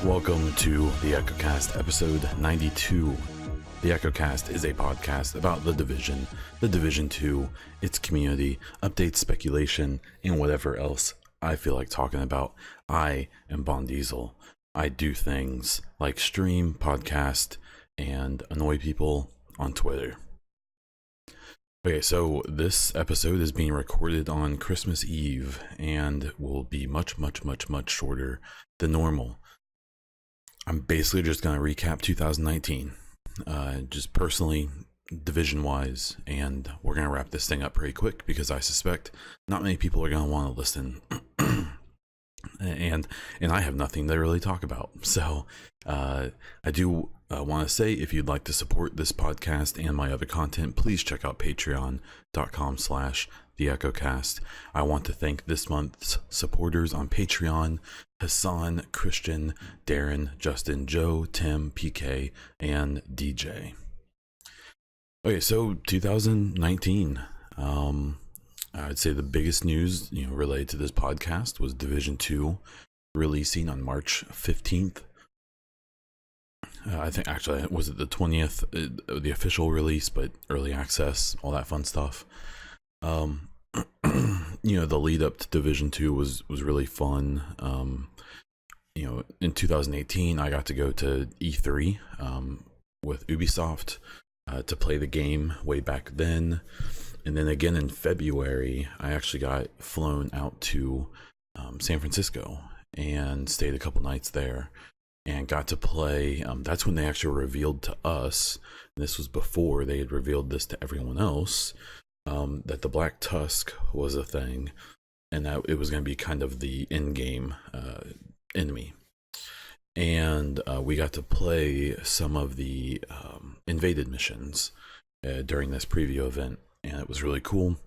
Welcome to the EchoCast, episode 92. The EchoCast is a podcast about The Division 2, its community, updates, speculation, and whatever else I feel like talking about. I am Bon Diesel. I do things like stream, podcast, and annoy people on Twitter. Okay, so this episode is being recorded on Christmas Eve and will be much shorter than normal. I'm basically just going to recap 2019, just personally, division-wise, and we're going to wrap this thing up pretty quick because I suspect not many people are going to want to listen, and I have nothing to really talk about. So I do want to say, if you'd like to support this podcast and my other content, please check out patreon.com/theechocast. I want to thank this month's supporters on Patreon: Hassan, Christian, Darren, Justin, Joe, Tim, PK, and DJ. Okay, so 2019. I'd say the biggest news, related to this podcast was Division 2 releasing on March 15th. I think actually, was it the 20th, the official release, but early access, all that fun stuff. The lead up to Division 2 was really fun. In 2018, I got to go to E3 with Ubisoft to play the game way back then. And then again in February, I actually got flown out to San Francisco and stayed a couple nights there and got to play. That's when they actually revealed to us, and this was before they had revealed this to everyone else, that the Black Tusk was a thing and that it was going to be kind of the in-game enemy. And we got to play some of the invaded missions during this preview event, and it was really cool,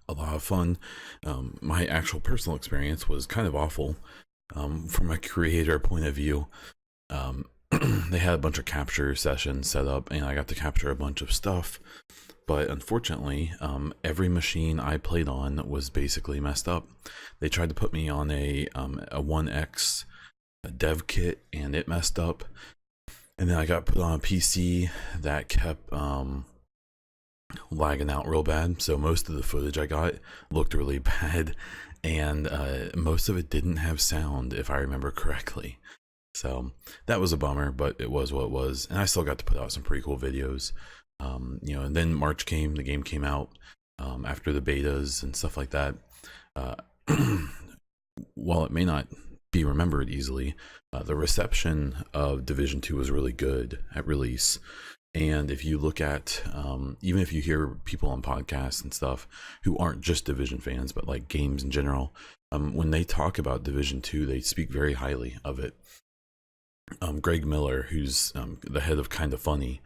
a lot of fun. My actual personal experience was kind of awful from a creator point of view. They had a bunch of capture sessions set up, and I got to capture a bunch of stuff, but unfortunately every machine I played on was basically messed up. They tried to put me on a 1X dev kit, and it messed up, and then I got put on a PC that kept lagging out real bad, so most of the footage I got looked really bad, and most of it didn't have sound, if I remember correctly. So that was a bummer, but it was what it was, and I still got to put out some pretty cool videos. And then March came, the game came out after the betas and stuff like that. While it may not be remembered easily, the reception of Division 2 was really good at release. And if you look at, even if you hear people on podcasts and stuff who aren't just Division fans, but like games in general, when they talk about Division 2, they speak very highly of it. Greg Miller, who's the head of Kinda Funny,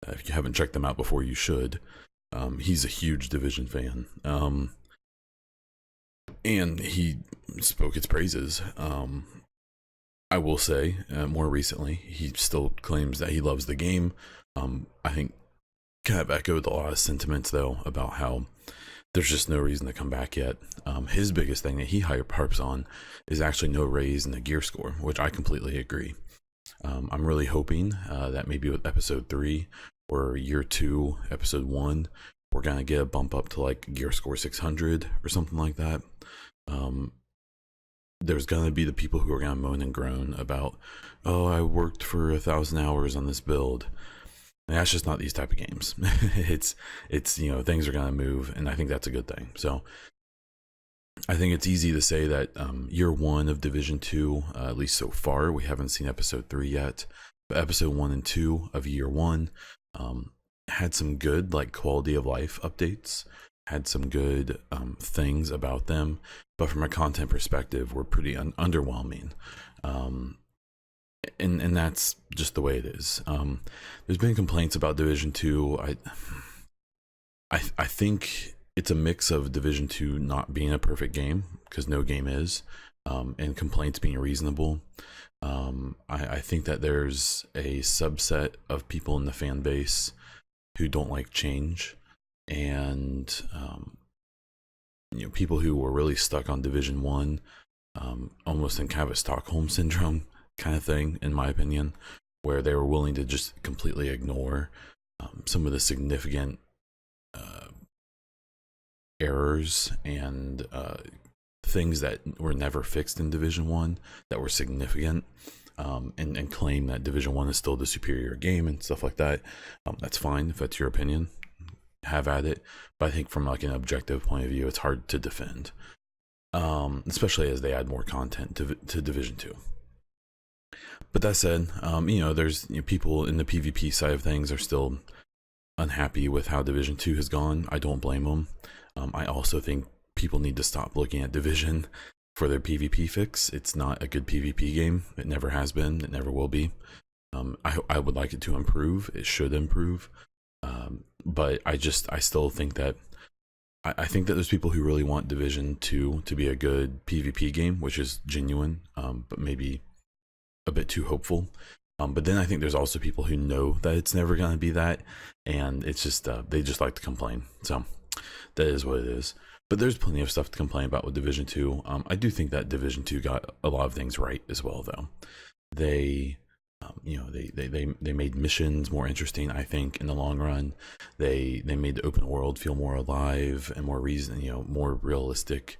if you haven't checked them out before, you should. He's a huge Division fan. And he spoke its praises. I will say, more recently, he still claims that he loves the game. I think kind of echoed a lot of sentiments, though, about how there's just no reason to come back yet. His biggest thing that he harps on is actually no raise in the gear score, which I completely agree. I'm really hoping that maybe with episode 3 or year 2, episode 1, we're going to get a bump up to like gear score 600 or something like that. There's going to be the people who are going to moan and groan about, oh, I worked for 1,000 hours on this build. And that's just not these type of games. it's things are going to move, and I think that's a good thing. So I think it's easy to say that year 1 of Division 2, at least so far, we haven't seen episode 3 yet, but episode 1 and 2 of year 1 had some good like quality of life updates, had some good things about them, but from a content perspective were pretty underwhelming. And that's just the way it is. There's been complaints about Division 2. I think it's a mix of Division 2 not being a perfect game, because no game is, and complaints being reasonable. I think that there's a subset of people in the fan base who don't like change, and people who were really stuck on Division One, almost in kind of a Stockholm syndrome kind of thing, in my opinion, where they were willing to just completely ignore some of the significant errors and things that were never fixed in Division One that were significant, and claim that Division One is still the superior game and stuff like that. That's fine if that's your opinion. Have at it, but I think from like an objective point of view, it's hard to defend, especially as they add more content to Division Two. But that said, there's people in the PvP side of things are still unhappy with how Division 2 has gone. I don't blame them. I also think people need to stop looking at Division for their PvP fix. It's not a good PvP game. It never has been. It never will be. I would like it to improve. It should improve. But I still think that I think that there's people who really want Division 2 to be a good PvP game, which is genuine, but maybe a bit too hopeful. But then I think there's also people who know that it's never going to be that, and it's just they just like to complain. So that is what it is. But there's plenty of stuff to complain about with Division 2. I do think that Division 2 got a lot of things right as well, though. They made missions more interesting. I think in the long run, they made the open world feel more alive and more more realistic.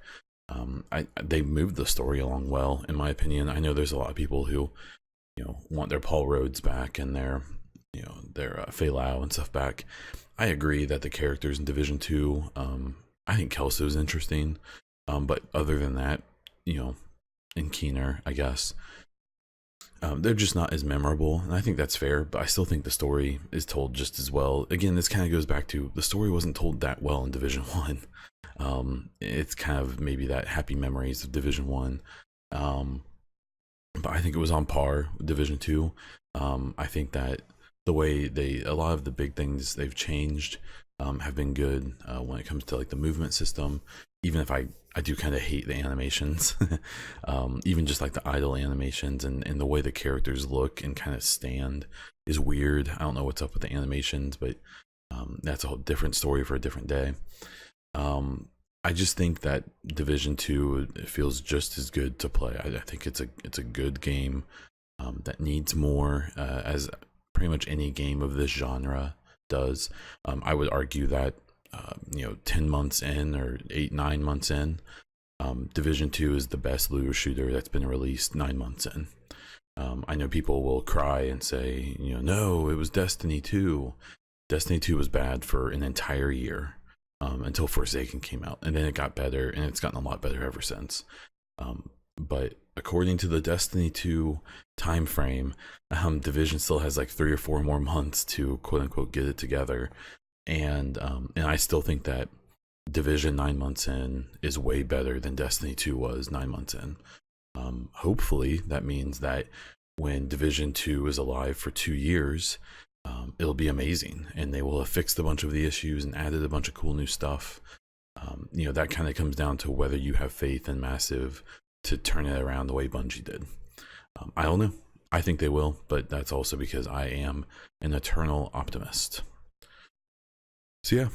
They moved the story along well, in my opinion. I know there's a lot of people who, want their Paul Rhodes back and their Fei Lao and stuff back. I agree that the characters in Division 2, I think Kelso's interesting, but other than that, and Keener, I guess, they're just not as memorable, and I think that's fair, but I still think the story is told just as well. Again, this kind of goes back to the story wasn't told that well in Division 1. It's kind of maybe that happy memories of Division 1. But I think it was on par with Division 2. I think that the way a lot of the big things they've changed have been good when it comes to like the movement system, even if I do kind of hate the animations. Even just like the idle animations and the way the characters look and kind of stand is weird. I don't know what's up with the animations, but that's a whole different story for a different day. I just think that Division 2 feels just as good to play. I think it's a good game that needs more, as pretty much any game of this genre does. I would argue that 10 months in or 8-9 months in, Division 2 is the best looter shooter that's been released 9 months in. I know people will cry and say, no, it was Destiny 2. Destiny 2 was bad for an entire year. Until Forsaken came out, and then it got better, and it's gotten a lot better ever since. But according to the Destiny 2 time frame, Division still has like 3 or 4 more months to quote unquote get it together, and I still think that Division 9 months in is way better than Destiny 2 was 9 months in. Hopefully that means that when Division 2 is alive for 2 years, it'll be amazing, and they will have fixed a bunch of the issues and added a bunch of cool new stuff. That kind of comes down to whether you have faith in Massive to turn it around the way Bungie did. I don't know. I think they will, but that's also because I am an eternal optimist. So yeah,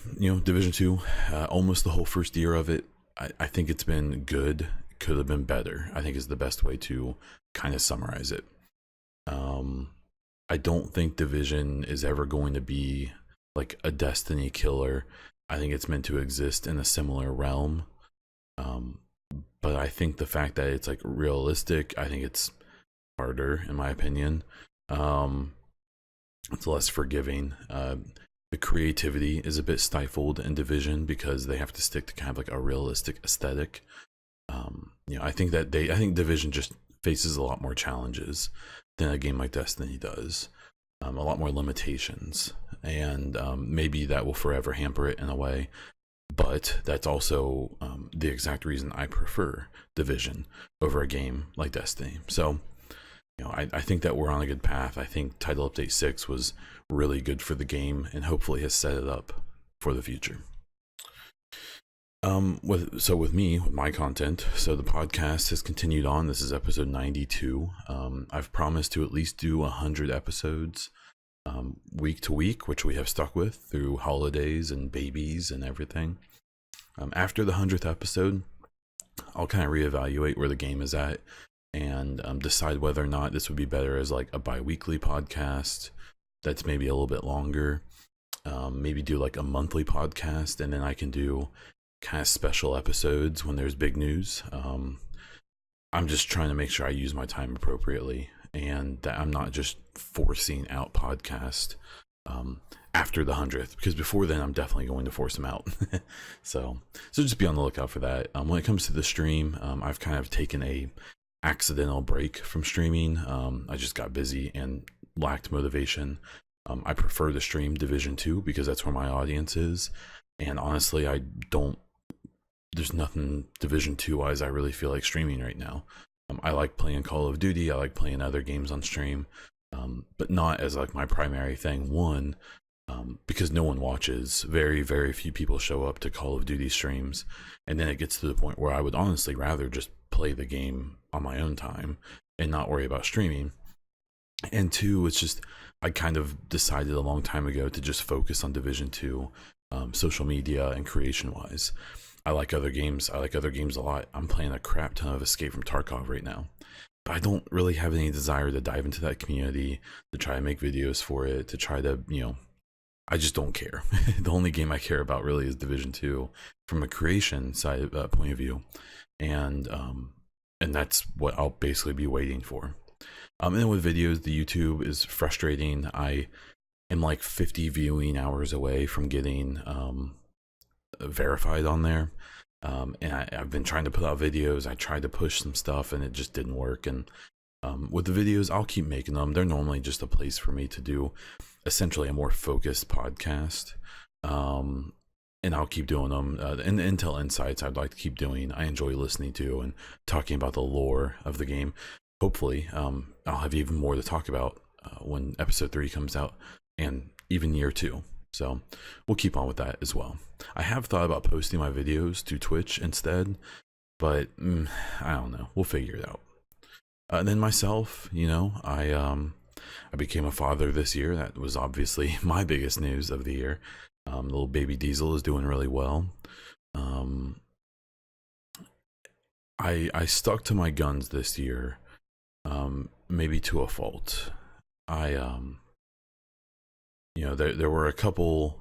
Division 2, almost the whole first year of it, I think it's been good. Could have been better, I think is the best way to kind of summarize it. I don't think Division is ever going to be like a Destiny killer. I think it's meant to exist in a similar realm. But I think the fact that it's like realistic, I think it's harder, in my opinion. It's less forgiving. The creativity is a bit stifled in Division because they have to stick to kind of like a realistic aesthetic. I think Division just faces a lot more challenges than a game like Destiny does. A lot more limitations, and maybe that will forever hamper it in a way, but that's also the exact reason I prefer Division over a game like Destiny. So I think that we're on a good path. I think Title Update 6 was really good for the game and hopefully has set it up for the future. With me, with my content, so the podcast has continued on. This is episode 92. I've promised to at least do 100 episodes week to week, which we have stuck with through holidays and babies and everything. After the 100th episode, I'll kind of reevaluate where the game is at and decide whether or not this would be better as like a bi-weekly podcast that's maybe a little bit longer. Maybe do like a monthly podcast, and then I can do kind of special episodes when there's big news. I'm just trying to make sure I use my time appropriately and that I'm not just forcing out podcast after the 100th, because before then I'm definitely going to force them out. so just be on the lookout for that. When it comes to the stream, I've kind of taken a accidental break from streaming. I just got busy and lacked motivation. I prefer to stream Division 2 because that's where my audience is, and honestly there's nothing Division 2 wise I really feel like streaming right now. I like playing Call of Duty, I like playing other games on stream, but not as like my primary thing. One, because no one watches. Very, very few people show up to Call of Duty streams, and then it gets to the point where I would honestly rather just play the game on my own time and not worry about streaming. And two, it's just, I kind of decided a long time ago to just focus on Division 2, social media and creation wise. I like other games a lot. I'm playing a crap ton of Escape from Tarkov right now, but I don't really have any desire to dive into that community, to try to make videos for it, to try to, I just don't care. The only game I care about really is Division 2 from a creation side point of view, and that's what I'll basically be waiting for. And then with videos, the YouTube is frustrating. I am like 50 viewing hours away from getting verified on there, and I've been trying to put out videos. I tried to push some stuff and it just didn't work. And with the videos, I'll keep making them. They're normally just a place for me to do essentially a more focused podcast, and I'll keep doing them. And the Intel Insights I'd like to keep doing. I enjoy listening to and talking about the lore of the game. Hopefully I'll have even more to talk about when episode 3 comes out, and even year 2. So we'll keep on with that as well. I have thought about posting my videos to Twitch instead, but I don't know. We'll figure it out. And then myself, I became a father this year. That was obviously my biggest news of the year. Little baby Diesel is doing really well. I stuck to my guns this year, maybe to a fault. There were a couple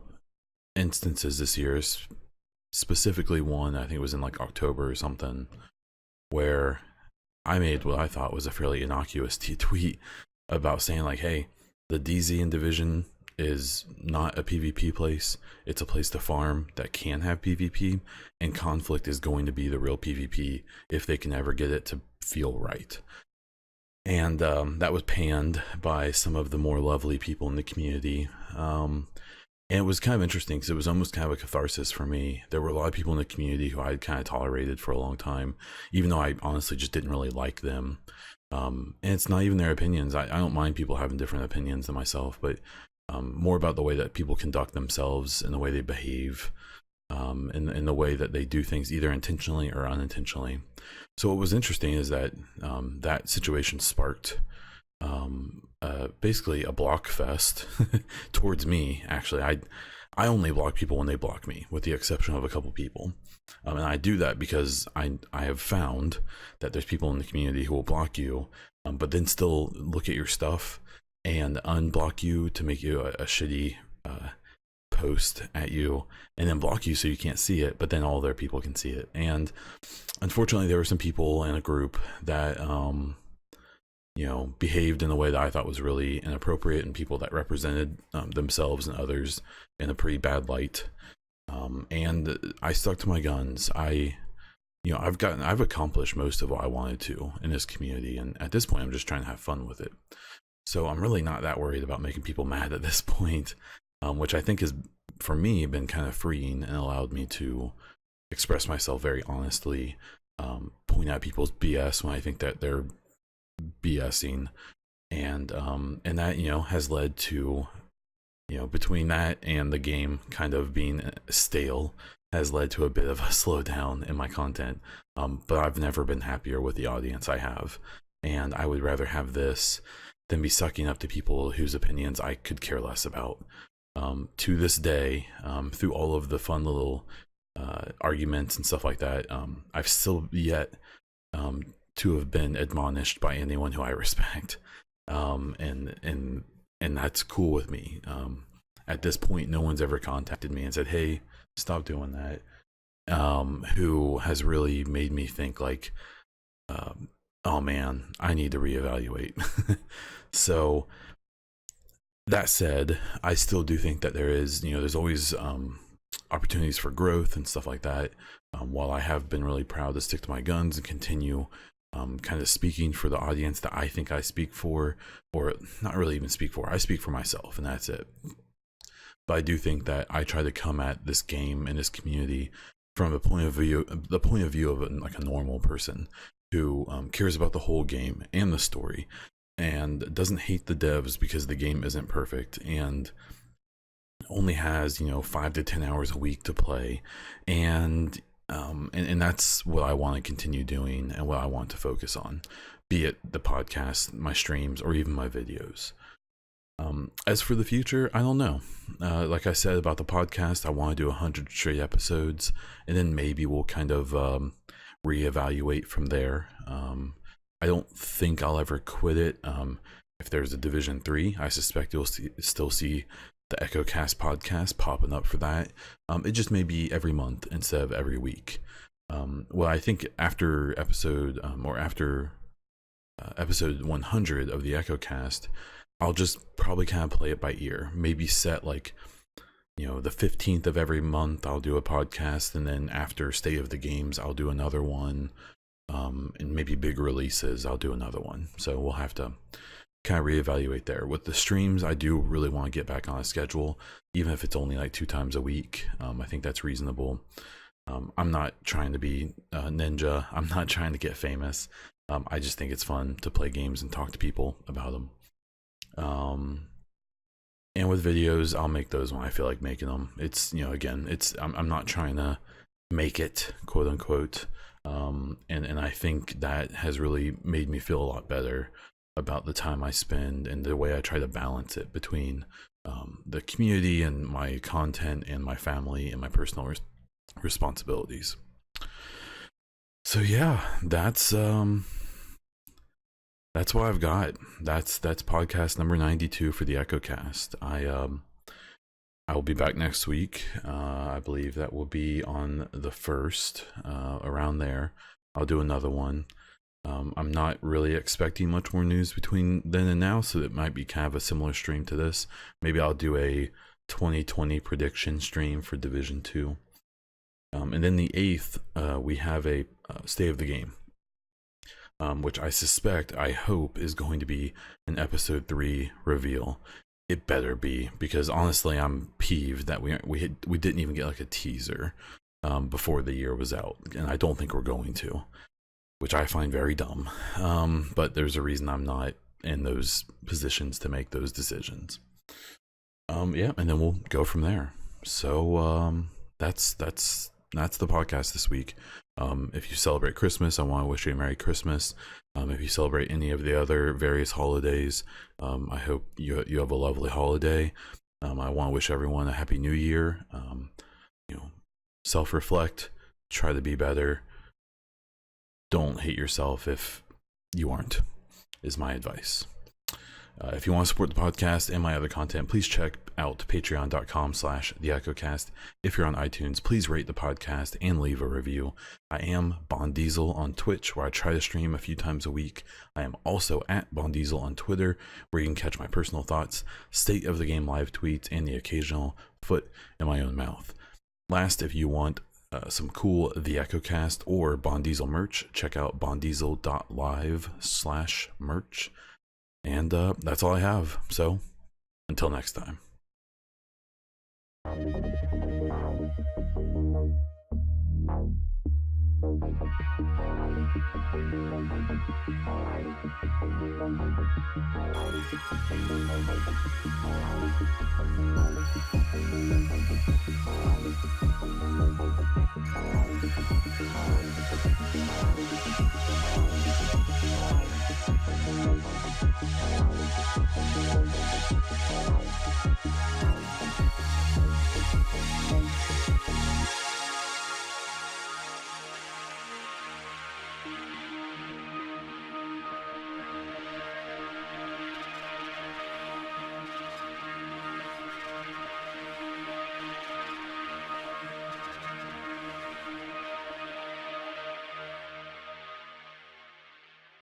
instances this year, specifically one, I think it was in like October or something, where I made what I thought was a fairly innocuous tweet about saying like, hey, the DZ in Division is not a PvP place. It's a place to farm that can have PvP, and Conflict is going to be the real PvP if they can ever get it to feel right. And that was panned by some of the more lovely people in the community. And it was kind of interesting because it was almost kind of a catharsis for me. There were a lot of people in the community who I had kind of tolerated for a long time, even though I honestly just didn't really like them. And it's not even their opinions. I don't mind people having different opinions than myself, but more about the way that people conduct themselves and the way they behave, and the way that they do things either intentionally or unintentionally. So what was interesting is that that situation sparked basically a block fest towards me. Actually, I only block people when they block me, with the exception of a couple people. And I do that because I have found that there's people in the community who will block you, but then still look at your stuff and unblock you to make you a shitty post at you, and then block you so you can't see it, but then all their people can see it. And unfortunately, there were some people in a group that behaved in a way that I thought was really inappropriate, and people that represented themselves and others in a pretty bad light. And I stuck to my guns. I've accomplished most of what I wanted to in this community, and at this point I'm just trying to have fun with it. So I'm really not that worried about making people mad at this point, which I think has, for me, been kind of freeing and allowed me to express myself very honestly, point out people's BS when I think that they're BSing, and that has led to between that and the game kind of being stale, has led to a bit of a slowdown in my content. But I've never been happier with the audience I have, and I would rather have this than be sucking up to people whose opinions I could care less about. To this day, through all of the fun little arguments and stuff like that, I've still yet to have been admonished by anyone who I respect, and that's cool with me. At this point, no one's ever contacted me and said, "Hey, stop doing that," who has really made me think like, oh man, I need to reevaluate. So that said, I still do think that there is, there's always opportunities for growth and stuff like that. While I have been really proud to stick to my guns and continue kind of speaking for the audience that I think I speak for, or not really even speak for, I speak for myself, and that's it. But I do think that I try to come at this game and this community from the point of view of like a normal person who cares about the whole game and the story, and doesn't hate the devs because the game isn't perfect and only has 5 to 10 hours a week to play, and that's what I want to continue doing and what I want to focus on, be it the podcast, my streams, or even my videos. As for the future, I don't know. Like I said about the podcast, I want to do 100 straight episodes, and then maybe we'll kind of reevaluate from there. I don't think I'll ever quit it. If there's a Division 3, I suspect you'll still see the EchoCast podcast popping up for that. It just may be every month instead of every week. Well, I think after episode episode 100 of the EchoCast, I'll just probably kind of play it by ear. Maybe set like, the 15th of every month I'll do a podcast, and then after State of the Games I'll do another one, and maybe big releases I'll do another one. So we'll have to kind of reevaluate there. With the streams, I do really want to get back on a schedule, even if it's only like 2 times a week. I think that's reasonable. I'm not trying to be a ninja. I'm not trying to get famous. I just think it's fun to play games and talk to people about them. And with videos, I'll make those when I feel like making them. It's, again, I'm not trying to make it, quote unquote. And I think that has really made me feel a lot better about the time I spend and the way I try to balance it between the community and my content and my family and my personal responsibilities. So yeah, that's what I've got. That's podcast number 92 for the EchoCast. I will be back next week. I believe that will be on the 1st, around there. I'll do another one. I'm not really expecting much more news between then and now, so it might be kind of a similar stream to this. Maybe I'll do a 2020 prediction stream for Division 2. And then the 8th, we have a State of the Game, which I hope is going to be an episode 3 reveal. It better be, because honestly, I'm peeved that we didn't even get like a teaser before the year was out, and I don't think we're going to, which I find very dumb. But there's a reason I'm not in those positions to make those decisions. Yeah, and then we'll go from there. So that's the podcast this week. If you celebrate Christmas, I want to wish you a Merry Christmas. If you celebrate any of the other various holidays, I hope you have a lovely holiday. I want to wish everyone a Happy New Year. Self-reflect, try to be better. Don't hate yourself if you aren't, is my advice. If you want to support the podcast and my other content, please check out patreon.com/theechocast. If you're on iTunes, please rate the podcast and leave a review. I am Bond Diesel on Twitch, where I try to stream a few times a week. I am also at Bond Diesel on Twitter, where you can catch my personal thoughts, State of the Game live tweets, and the occasional foot in my own mouth. Last, if you want some cool The EchoCast or Bond Diesel merch, check out bonddiesel.live/merch. And that's all I have. So until next time.